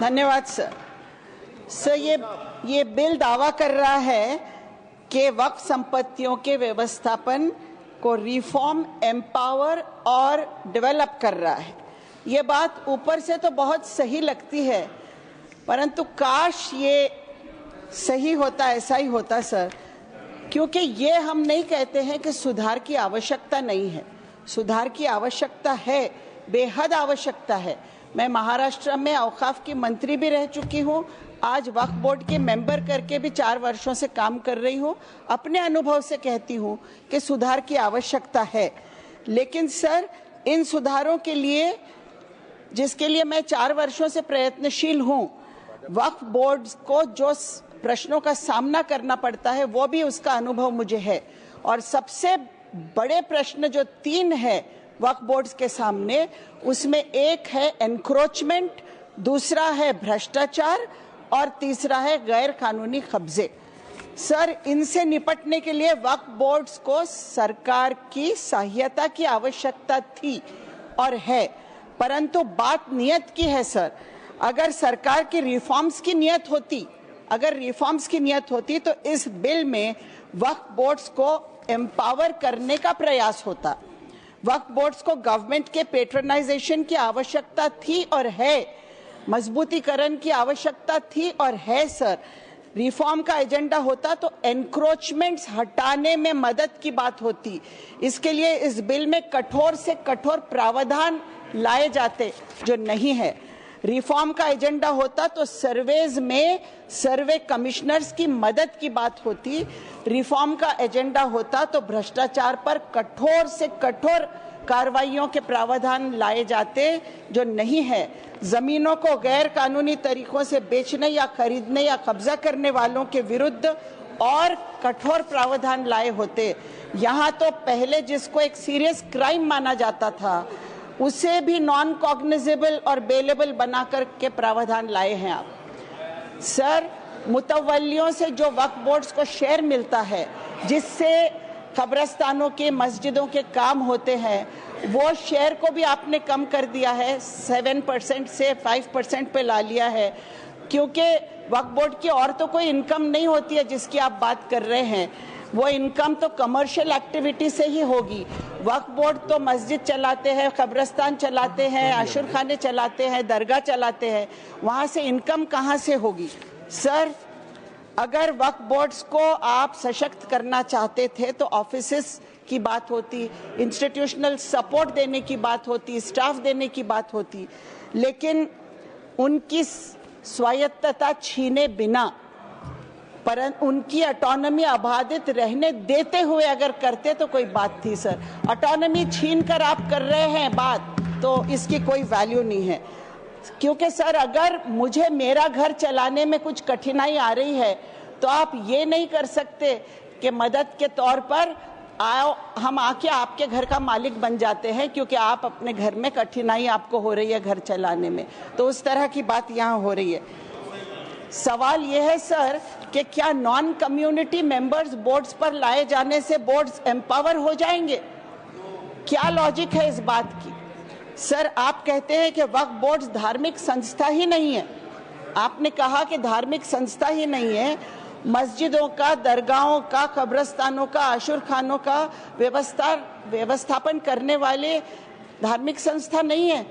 धन्यवाद sir. Sir, ये bill दावा कर रहा है कि वक्फ संपत्तियों के व्यवस्थापन को रिफॉर्म, एम्पावर और डेवलप कर रहा है। ये बात ऊपर से तो बहुत सही लगती है, परंतु काश ये सही होता, ऐसा ही होता सर, क्योंकि ये हम नहीं कहते हैं कि सुधार की आवश्यकता नहीं है। सुधार की आवश्यकता है, बेहद आवश्यकता है। मैं महाराष्ट्र में औकाफ की मंत्री भी रह चुकी हूँ, आज वक्फ बोर्ड के मेंबर करके भी 4 वर्षों से काम कर रही हूँ। अपने अनुभव से कहती हूँ कि सुधार की आवश्यकता है, लेकिन सर इन सुधारों के लिए, जिसके लिए मैं 4 वर्षों से प्रयत्नशील हूँ, वक्फ बोर्ड को जो प्रश्नों का सामना करना पड़ता है वो भी उसका अनुभव मुझे है। और सबसे बड़े प्रश्न जो 3 है वक्फ बोर्ड्स के सामने, उसमें एक है एनक्रोचमेंट, दूसरा है भ्रष्टाचार और तीसरा है गैर कानूनी कब्जे। सर, इनसे निपटने के लिए वक्फ बोर्ड्स को सरकार की सहायता की आवश्यकता थी और है, परंतु बात नियत की है सर। अगर सरकार की रिफॉर्म्स की नियत होती तो इस बिल में वक्फ बोर्ड्स को एम्पावर करने का प्रयास होता। वक्फ बोर्ड्स को गवर्नमेंट के पेट्रोनाइजेशन की आवश्यकता थी और है, मजबूतीकरण की आवश्यकता थी और है सर। रिफॉर्म का एजेंडा होता तो एनक्रोचमेंट्स हटाने में मदद की बात होती। इसके लिए इस बिल में कठोर से कठोर प्रावधान लाए जाते, जो नहीं है। रिफॉर्म का एजेंडा होता तो सर्वेज में सर्वे कमिश्नर्स की मदद की बात होती। रिफॉर्म का एजेंडा होता तो भ्रष्टाचार पर कठोर से कठोर कार्रवाइयों के प्रावधान लाए जाते, जो नहीं है। जमीनों को गैर कानूनी तरीकों से बेचने या खरीदने या कब्जा करने वालों के विरुद्ध और कठोर प्रावधान लाए होते। यहाँ तो पहले जिसको एक सीरियस क्राइम माना जाता था, उसे भी नॉन कॉग्निजेबल और बेलेबल बना करके प्रावधान लाए हैं आप। सर, मुतवल्लियों से जो वक्फ बोर्ड्स को शेयर मिलता है, जिससे कब्रस्तानों के, मस्जिदों के काम होते हैं, वो शेयर को भी आपने कम कर दिया है, 7% से 5% पे ला लिया है, क्योंकि वक्फ बोर्ड की और तो कोई इनकम नहीं होती है जिसकी आप बात कर रहे हैं। वो इनकम तो कमर्शियल एक्टिविटी से ही होगी। वक्फ बोर्ड तो मस्जिद चलाते हैं, कब्रस्तान चलाते हैं, आशुर खाने चलाते हैं, दरगाह चलाते हैं, वहाँ से इनकम कहाँ से होगी? सर, अगर वक्फ बोर्ड्स को आप सशक्त करना चाहते थे तो ऑफिसेस की बात होती, इंस्टीट्यूशनल सपोर्ट देने की बात होती, स्टाफ देने की बात होती, लेकिन उनकी स्वायत्तता छीने बिना, परंतु उनकी ऑटोनॉमी अबाधित रहने देते हुए अगर करते तो कोई बात थी सर। ऑटोनॉमी छीन कर आप कर रहे हैं बात, तो इसकी कोई वैल्यू नहीं है। क्योंकि सर, अगर मुझे मेरा घर चलाने में कुछ कठिनाई आ रही है तो आप ये नहीं कर सकते कि मदद के तौर पर आओ, हम आके आपके घर का मालिक बन जाते हैं, क्योंकि आप अपने घर में कठिनाई आपको हो रही है घर चलाने में। तो उस तरह की बात यहाँ हो रही है। सवाल यह है सर कि क्या नॉन कम्युनिटी मेंबर्स बोर्ड्स पर लाए जाने से बोर्ड्स एम्पावर हो जाएंगे? क्या लॉजिक है इस बात की? सर, आप कहते हैं कि वक्फ बोर्ड्स धार्मिक संस्था ही नहीं है। आपने कहा कि धार्मिक संस्था ही नहीं है। मस्जिदों का, दरगाहों का, कब्रस्तानों का, आशुर खानों का व्यवस्थापन करने वाले धार्मिक संस्था नहीं है।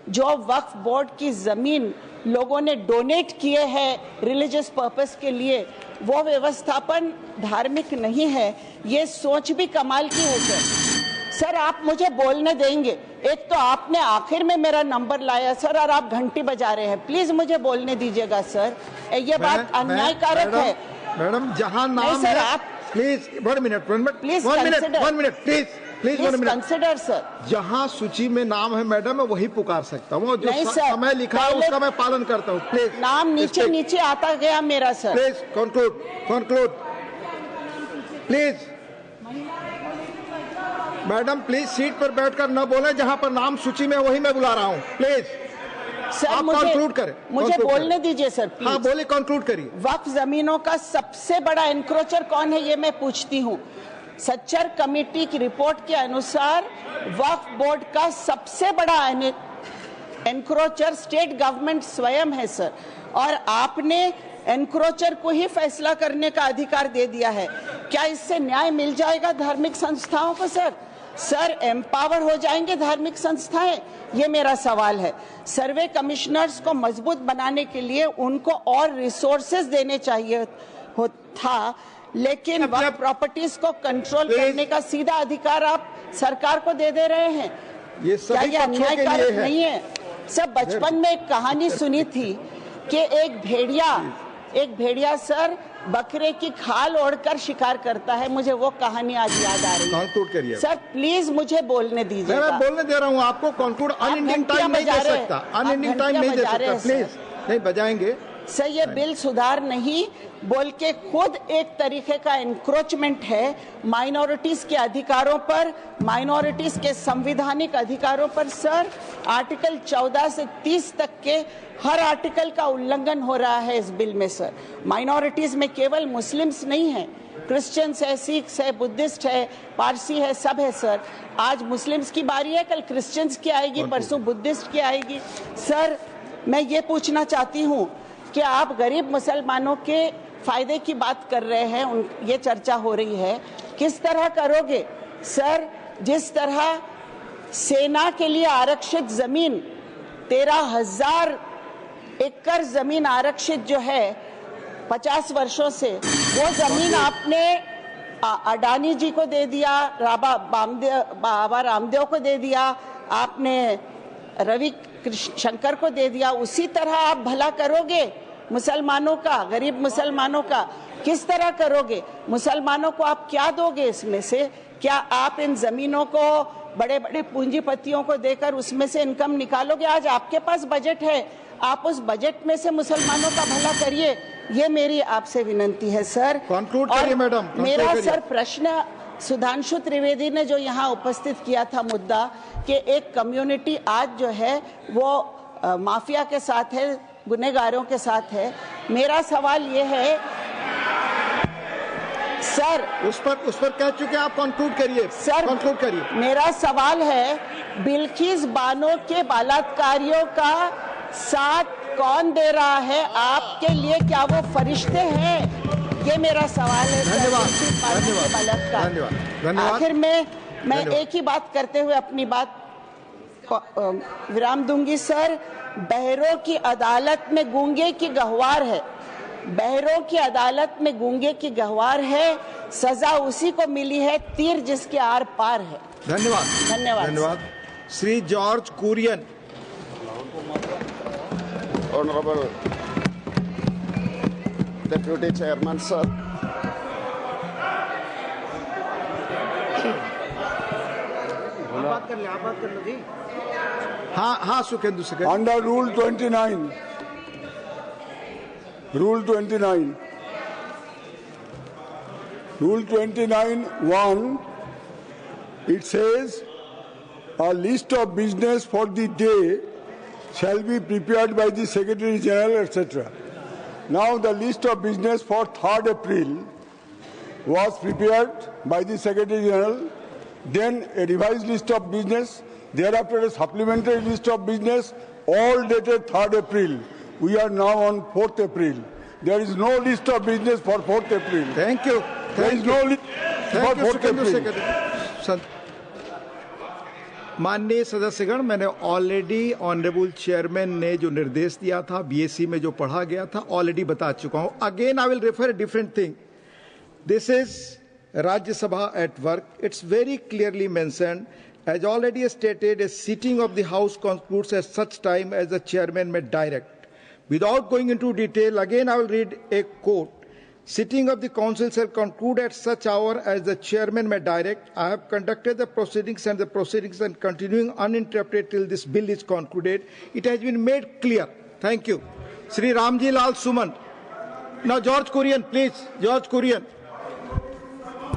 जो वक्फ बोर्ड की जमीन लोगों ने डोनेट किए हैं रिलीजियस पर्पस के लिए, वो व्यवस्थापन धार्मिक नहीं है। ये सोच भी कमाल की है सर। सर, आप मुझे बोलने देंगे? एक तो आपने आखिर में मेरा नंबर लाया सर, और आप घंटी बजा रहे हैं। प्लीज मुझे बोलने दीजिएगा सर, ये बात अन्यायकारक है। मैडम, जहां नाम सर, है, आप please 1 minute please consider sir. जहां सूची में नाम है मैडम, मैं वही पुकार सकता हूँ। जो समय लिखा है उसका मैं पालन करता हूँ। प्लीज, नाम नीचे आता गया मेरा sir. Please conclude please. Madam, please seat पर बैठकर न बोले, जहां पर नाम सूची में वही मैं बुला रहा हूँ। प्लीज सर, मुझे बोलने दीजिए सर। हाँ, बोलिए, कंक्लूड करिए। वक्फ जमीनों का सबसे बड़ा एनक्रोचर कौन है, ये मैं पूछती हूँ। सच्चर कमेटी की रिपोर्ट के अनुसार वक्फ बोर्ड का सबसे बड़ा एनक्रोचर स्टेट गवर्नमेंट स्वयं है सर, और आपने एनक्रोचर को ही फैसला करने का अधिकार दे दिया है। क्या इससे न्याय मिल जाएगा धार्मिक संस्थाओं को सर? सर, एम्पावर हो जाएंगे धार्मिक संस्थाएं? ये मेरा सवाल है। सर्वे कमिश्नर्स को मजबूत बनाने के लिए उनको और रिसोर्सेज देने चाहिए था, लेकिन वक्फ प्रॉपर्टीज को कंट्रोल करने का सीधा अधिकार आप सरकार को दे रहे हैं। ये क्या यह अन्यायकारक नहीं है? सब बचपन में एक कहानी सुनी थी कि एक भेड़िया सर बकरे की खाल ओढ़कर शिकार करता है। मुझे वो कहानी आज याद आ रही है। सर प्लीज मुझे बोलने दीजिए। मैं बोलने दे रहा हूँ आपको। कंक्लूड अनएंडिंग टाइम नहीं दे सकता, अनएंडिंग टाइम नहीं दे सकता, प्लीज नहीं बजाएंगे सर। ये बिल सुधार नहीं बोल के खुद एक तरीके का एनक्रोचमेंट है माइनॉरिटीज के अधिकारों पर, माइनॉरिटीज के संवैधानिक अधिकारों पर। सर, आर्टिकल 14 से 30 तक के हर आर्टिकल का उल्लंघन हो रहा है इस बिल में सर। माइनॉरिटीज में केवल मुस्लिम्स नहीं है, क्रिश्चियंस है, सिख्स है, बुद्धिस्ट है, पारसी है, सब है सर। आज मुस्लिम्स की बारी है, कल क्रिश्चियंस की आएगी, परसों बुद्धिस्ट की आएगी। सर, मैं ये पूछना चाहती हूँ कि आप गरीब मुसलमानों के फायदे की बात कर रहे हैं, ये चर्चा हो रही है, किस तरह करोगे सर? जिस तरह सेना के लिए आरक्षित जमीन 13,000 एकड़ जमीन आरक्षित जो है 50 वर्षों से, वो जमीन आपने अडानी जी को दे दिया, बाबा रामदेव को दे दिया, आपने रवि शंकर को दे दिया। उसी तरह आप भला करोगे मुसलमानों का, गरीब मुसलमानों का? किस तरह करोगे? मुसलमानों को आप क्या दोगे इसमें से? क्या आप इन जमीनों को बड़े बड़े पूंजीपतियों को देकर उसमें से इनकम निकालोगे? आज आपके पास बजट है, आप उस बजट में से मुसलमानों का भला करिए। ये मेरी आपसे विनंती है सर। कंक्लूड करिए मैडम। मेरा सर प्रश्न सुधांशु त्रिवेदी ने जो यहाँ उपस्थित किया था मुद्दा कि एक कम्युनिटी आज जो है वो माफिया के साथ है, गुनहगारों के साथ है। मेरा सवाल ये है सर, उस पर कह चुके आप, कंक्लूड करिए सर, कंक्लूड करिए। मेरा सवाल है बिल्किस बानो के बलात्कारियों का साथ कौन दे रहा है आपके लिए? क्या वो फरिश्ते हैं? ये मेरा सवाल है। धन्यवाद। आखिर में मैं एक ही बात करते हुए अपनी बात विराम दूंगी सर। बहरों की अदालत में गूंगे की गहवार है, बहरों की अदालत में गूंगे की गहवार है, सजा उसी को मिली है तीर जिसके आर पार है। धन्यवाद। धन्यवाद। Shri George Kurian. Honourable deputy chairman sir, बात कर लो जी। हाँ सुखेंदु से। Under rule 29, Rule 29, Rule 29(1), it says, a list of business for the day shall be prepared by the Secretary General, etc. Now the list of business for 3rd April was prepared by the Secretary General, then a revised list of business, thereafter a supplementary list of business, all dated 3rd April. We are now on 4th April. There is no list of business for 4th April. Thank you. There is no list for 4th April. माननीय सदस्यगण, मैंने already honourable chairman ने जो निर्देश दिया था, BSc में जो पढ़ा गया था, ऑलरेडी बता चुका हूं। Again I will refer different thing. This is Rajya Sabha at work. It's very clearly mentioned. As already stated, a sitting of the House concludes at such time as the chairman may direct. Without going into detail, again I will read a quote. Sitting of the council shall conclude at such hour as the chairman may direct. I have conducted the proceedings and continuing uninterrupted till this bill is concluded. It has been made clear. Thank you. Shri Ramji Lal Suman. Now George Kurian, please. George Kurian.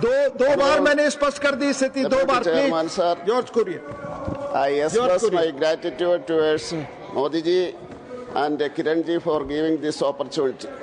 दो बार मैंने स्पष्ट कर दी स्थिति, 2 बार please. George Kurian. I express my gratitude towards Modi ji and Kiran ji for giving this opportunity.